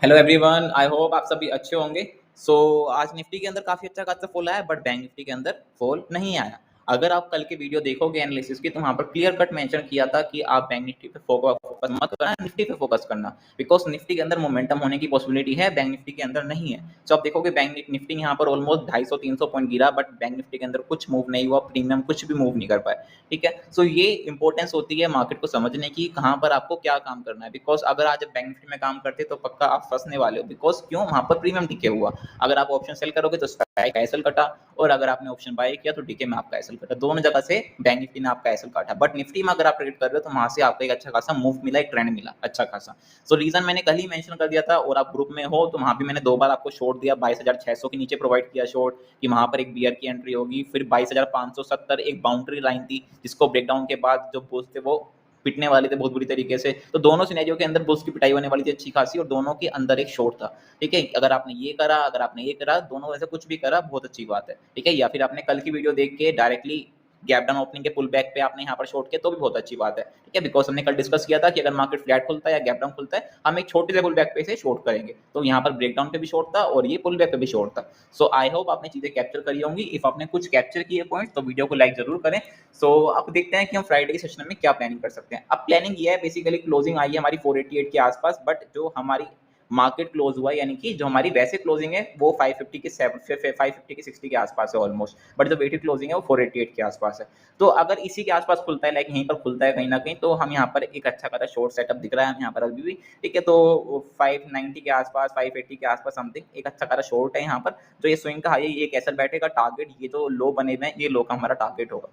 Hello everyone, I hope आप सभी अच्छे होंगे। आज निफ्टी के अंदर काफ़ी अच्छा खासा फॉल आया, बट बैंक निफ्टी के अंदर फॉल नहीं आया। अगर आप कल के वीडियो देखोगे एनालिसिस की, तो वहाँ पर क्लियर कट मेंशन किया था कि आप बैंक निफ्टी पे फोकस मत करना, निफ्टी पे फोकस करना, बिकॉज निफ्टी के अंदर मोमेंटम होने की पॉसिबिलिटी है, बैंक निफ्टी के अंदर नहीं है। आप देखोगे बैंक निफ्टी यहाँ पर ऑलमोस्ट 250-300 पॉइंट गिरा, बट बैंक निफ्टी के अंदर कुछ मूव नहीं हुआ, प्रीमियम कुछ भी मूव नहीं कर पाए। ठीक है, ये इंपॉर्टेंस होती है मार्केट को समझने की, कहाँ पर आपको क्या काम करना है। बिकॉज अगर आज बैंक निफ्टी में काम करते तो पक्का आप फंसने वाले हो। बिकॉज क्यों, वहां पर प्रीमियम टिके हुआ। अगर आप ऑप्शन सेल करोगे तो स्ट्राइक का एसएल कटा, और अगर आपने ऑप्शन बाय किया तो डीके में आपका एसएल कटा। दोनों जगह से बैंक निफ्टी ने आपका एसएल काटा, बट निफ्टी में अगर आप ट्रेड कर रहे हो तो वहां से आपको एक अच्छा खासा मूव मिला, एक ट्रेंड मिला अच्छा खासा। रीजन मैंने कल ही मेंशन कर दिया था, और आप ग्रुप में हो तो वहां भी मैंने 2 बार आपको शॉर्ट दिया, 22,600 के नीचे प्रोवाइड किया शॉर्ट, कि वहां पर एक बियर की एंट्री होगी। फिर 22,570 एक बाउंड्री लाइन थी, जिसको ब्रेकडाउन के बाद जो बुल्स थे वो पिटने वाले थे बहुत बुरी तरीके से। तो दोनों सिनेरियो के अंदर बुल्स की पिटाई होने वाली थी अच्छी खासी, और दोनों के अंदर एक शॉर्ट था। ठीक है, अगर आपने ये करा, अगर आपने ये करा, दोनों में से कुछ भी करा, बहुत अच्छी बात है। ठीक है, या फिर आपने कल की वीडियो देख के डायरेक्टली गैप डाउन ओपनिंग के पुल बैक पे आपने यहाँ पर शॉर्ट किया, तो भी बहुत अच्छी बात है। ठीक है, बिकॉज हमने कल डिस्कस किया था कि अगर मार्केट फ्लैट खुलता है या गैप डाउन खुलता है, हम एक छोटे से पुल बैक पे से शॉर्ट करेंगे। तो यहाँ पर ब्रेकडाउन पे भी शॉर्ट था, और ये पुल बैक पे भी शॉर्ट था। आई होप आपने चीजें कैप्चर करी होंगी। इफ आपने कुछ कैप्चर किए पॉइंट, तो वीडियो को लाइक जरूर करें। अब देखते हैं कि हम फ्राइडे के सेशन में क्या प्लानिंग कर सकते हैं। अब प्लानिंग ये है, बेसिकली क्लोजिंग आई है हमारी 488 के आसपास, बट जो हमारी मार्केट क्लोज हुआ, यानी कि जो हमारी वैसे क्लोजिंग है वो 550 के 550 के 60 के आसपास है ऑलमोस्ट, बट जो वेटेड क्लोजिंग है वो 488 के आसपास है। तो अगर इसी के आसपास खुलता है, लाइक यहीं पर खुलता है कहीं ना कहीं, तो हम यहाँ पर एक अच्छा खासा शॉर्ट सेटअप दिख रहा है हम यहाँ पर अभी भी। ठीक है, तो 590 के आसपास, 580 के आसपास समथिंग एक अच्छा खासा शॉर्ट है यहाँ पर। जो ये स्विंग का हाई है, ये कैसे बैठेगा टारगेट, ये जो लो बने हुए हैं, ये लो का हमारा टारगेट होगा।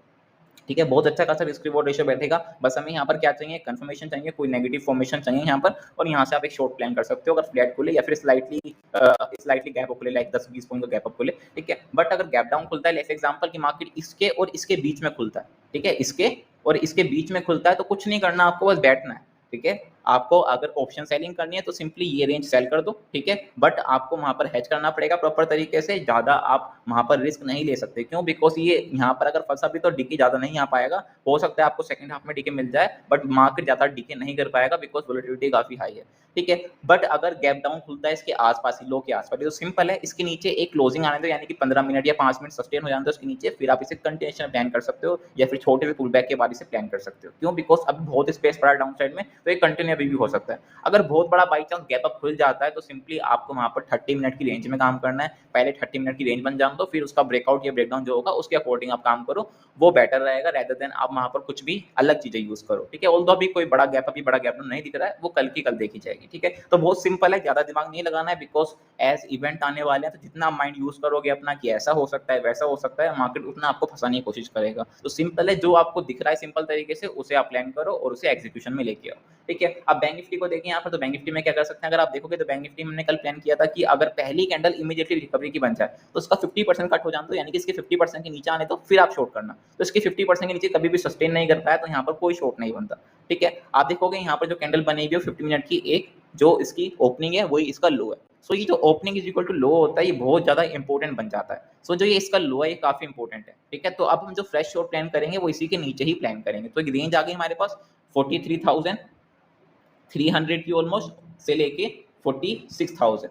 ठीक है, बहुत अच्छा खासा रिस्क रिवॉर्ड रेशियो बैठेगा। बस हमें यहाँ पर क्या चाहिए, कंफर्मेशन चाहिए, कोई नेगेटिव फॉर्मेशन चाहिए यहाँ पर, और यहाँ से आप एक शॉर्ट प्लान कर सकते हो, अगर फ्लैट खुले या फिर स्लाइटली गैप अप खुले, लाइक 10-20 पॉइंट का गैप अप खुले। ठीक है, बट अगर गैप डाउन खुलता है, जैसे एग्जांपल की मार्केट इसके और इसके बीच में खुलता है, ठीक है, इसके और इसके बीच में खुलता है, तो कुछ नहीं करना, आपको बस बैठना है। ठीक है, आपको अगर ऑप्शन सेलिंग करनी है तो सिंपली ये रेंज सेल कर दो। ठीक है, बट आपको वहां पर हेज करना पड़ेगा प्रॉपर तरीके से, ज्यादा आप वहां पर रिस्क नहीं ले सकते। क्यों, बिकॉज ये यहाँ पर अगर फंसा भी तो डीके ज्यादा नहीं आ पाएगा। हो सकता है आपको सेकंड हाफ में डीके मिल जाए, बट मार्केट ज्यादा डीके नहीं कर पाएगा, बिकॉज वोलेटिलिटी काफी हाई है। ठीक है, बट अगर गैप डाउन खुलता है इसके आसपास ही, लो के आसपास, तो सिंपल है, इसके नीचे एक क्लोजिंग आने दो, यानी कि 15 मिनट या 5 मिनट सस्टेन हो जाने दो इसके नीचे, फिर आप इसे कंटिन्यूएशन प्लान कर सकते हो, या फिर छोटे से पुल बैक के बाद इसे प्लान कर सकते हो। क्यों, बिकॉज अभी बहुत स्पेस पड़ा डाउन साइड में, तो एक कंटिन्यू अभी भी हो सकता है। अगर बहुत बड़ा बाई चांस गैप अप खुल जाता है, तो सिंपली आपको वहां पर 30 मिनट की रेंज में काम करना है। पहले 30 मिनट की रेंज बन जान दो, फिर उसका ब्रेकआउट या ब्रेकडाउन जो होगा उसके अकॉर्डिंग आप काम करो, वो बेटर रहेगा, रेदर देन आप वहां पर कुछ भी अलग चीजें यूज करो। ठीक है, ऑल्दो अभी कोई बड़ा गैप अभी बड़ा गैप नहीं दिख रहा है, वो कल की कल देखी जाएगी। ठीक है, तो बहुत सिंपल है, ज्यादा दिमाग नहीं लगाना है, बिकॉज एज इवेंट आने वाले हैं, तो जितना माइंड यूज करोगे अपना कि ऐसा हो सकता है वैसा हो सकता है, मार्केट उतना आपको फंसाने की कोशिश करेगा। तो सिंपल है, जो आपको दिख रहा है सिंपल तरीके से उसे आप प्लान करो और उसे एग्जीक्यूशन में लेके आओ। ठीक है, अब बैंक निफ्टी को देखें यहाँ पर, तो बैंक निफ्टी में क्या कर सकते हैं, अगर आप देखोगे तो बैंक निफ्टी में हमने कल प्लान किया था कि अगर पहली कैंडल इमीडिएटली रिकवरी की बन जाए, तो उसका 50% कट हो जाना, तो यानी कि इसके 50% के नीचे आने, तो फिर आप शॉर्ट करना। तो इसके 50% के नीचे कभी भी सस्टेन नहीं कर पाया, तो यहाँ पर कोई शॉर्ट नहीं बनता। ठीक है, आप देखोगे यहाँ पर जो कैंडल बनी हुई है 50 मिनट की, एक जो इसकी ओपनिंग है वही इसका लो है। ये जो opening is equal to low होता है, ये बहुत ज्यादा इंपॉर्टेंट बन जाता है। जो ये इसका लो है, ये काफी इंपॉर्टेंट है। ठीक है, तो अब हम जो फ्रेश शॉर्ट प्लान करेंगे वो इसी के नीचे ही प्लान करेंगे। तो एक रेंज आ गई हमारे पास 43,300 की ऑलमोस्ट, से लेके 46,000,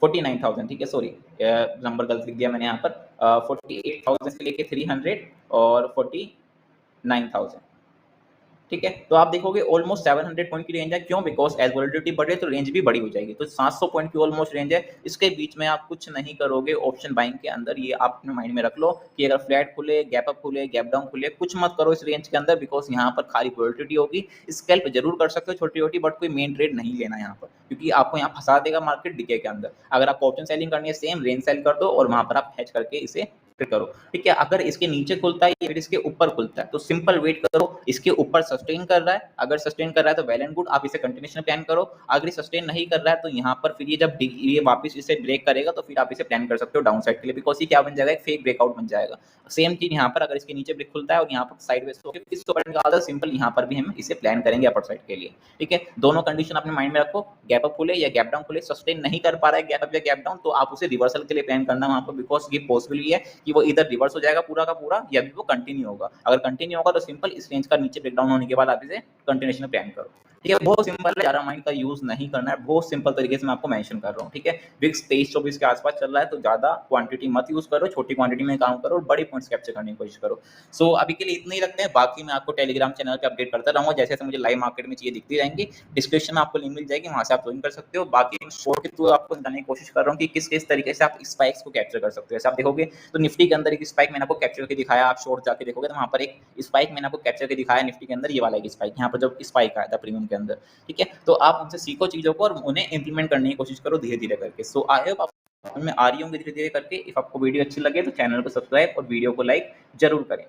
49,000। ठीक है, सॉरी, नंबर गलत लिख दिया मैंने यहाँ पर। 48,000 से लेके 300 और 49,000। ठीक है, तो आप देखोगे ऑलमोस्ट 700 पॉइंट की रेंज है। क्यों, बिकॉज एज वोलेटिलिटी बढ़े तो रेंज भी बड़ी हो जाएगी, तो 700 पॉइंट की ऑलमोस्ट रेंज है। इसके बीच में आप कुछ नहीं करोगे ऑप्शन बाइंग के अंदर, ये आप अपने माइंड में रख लो कि अगर फ्लैट खुले, गैप अप खुले, गैप डाउन खुले, कुछ मत करो इस रेंज के अंदर, बिकॉज यहाँ पर खाली वोलेटिलिटी होगी। स्कैल्प जरूर कर सकते हो छोटी छोटी, बट कोई मेन ट्रेड नहीं लेना यहाँ पर, क्योंकि आपको यहाँ फंसा देगा मार्केट डीके के अंदर। अगर आपको ऑप्शन सेलिंग करनी है, सेम रेंज सेल कर दो और वहां पर आप हेज करके इसे करो। ठीक है, अगर इसके नीचे खुलता है या फिर इसके ऊपर खुलता है, तो सिंपल वेट करो। इसके ऊपर सस्टेन कर रहा है, अगर सस्टेन कर रहा है तो वेल एंड गुड, आप इसे कंटिन्यूएशन प्लान करो। अगर ये सस्टेन नहीं कर रहा है, तो यहाँ पर फिर ये जब ये वापस इसे ब्रेक करेगा, तो फिर आप इसे प्लान कर सकते हो डाउन साइड के लिए, बिकॉज ये क्या बन जाएगा, एक फेक ब्रेकआउट बन जाएगा। सेम चीज यहाँ पर, अगर इसके नीचे ब्रेक खुलता है और यहाँ पर साइड वेज होकर इसको ऊपर निकालता है, सिंपल यहाँ पर भी हम इसे प्लान करेंगे अपर साइड के लिए। ठीक है, दोनों कंडीशन अपने माइंड में रखो, गैप अप खुले या गैप डाउन खुले, सस्टेन नहीं कर पा रहा है गैप अप या गैप डाउन, तो आप उसे रिवर्सल के लिए प्लान करना वहां पर, बिकॉज ये पॉसिबल ही है कि वो इधर रिवर्स हो जाएगा पूरा का पूरा या फिर वो कंटिन्यू होगा। अगर कंटिन्यू होगा तो सिंपल इस रेंज का नीचे ब्रेकडाउन होने के बाद आप इसे कंटिन्यूएशन प्लान करो। ठीक है, बहुत सिंपल है, ज़्यादा माइंड का यूज नहीं करना है, बहुत सिंपल तरीके से मैं आपको मेंशन कर रहा हूँ। ठीक है, विक्स 23-24 के आसपास चल रहा है तो ज़्यादा क्वांटिटी मत यूज करो, छोटी क्वांटिटी में काम करो और बड़ी पॉइंट्स कैप्चर करने की कोशिश करो। सो अभी के लिए इतना ही रखते हैं, बाकी मैं आपको टेलीग्राम चैनल पे अपडेट करता रहूँगा, जैसे जैसे मुझे लाइव मार्केट में चीजें दिखती रहेंगी। डिस्क्रिप्शन में आपको लिंक मिल जाएगी, वहां से आप ज्वाइन कर सकते हो। बाकी शॉर्ट के थ्रू आपको बताने की कोशिश कर रहा हूँ कि किस किस तरीके से आप स्पाइक्स को कैप्चर कर सकते हो। जैसे आप देखोगे तो निफ्टी के अंदर एक स्पाइक मैंने आपको कैप्चर करके दिखाया, आप शॉर्ट जाके देखोगे तो वहां पर एक स्पाइक मैंने आपको कैप्चर करके दिखाया निफ्टी के अंदर, ये वाला एक स्पाइक यहाँ पर जब स्पाइक आया था प्रीमियम के अंदर। ठीक है, तो आप उनसे सीखो चीजों को और उन्हें इंप्लीमेंट करने की कोशिश करो धीरे धीरे करके। सो आई होप आप में आ रही होंगी धीरे धीरे करके। इफ आपको वीडियो अच्छी लगे तो चैनल को सब्सक्राइब और वीडियो को लाइक जरूर करें।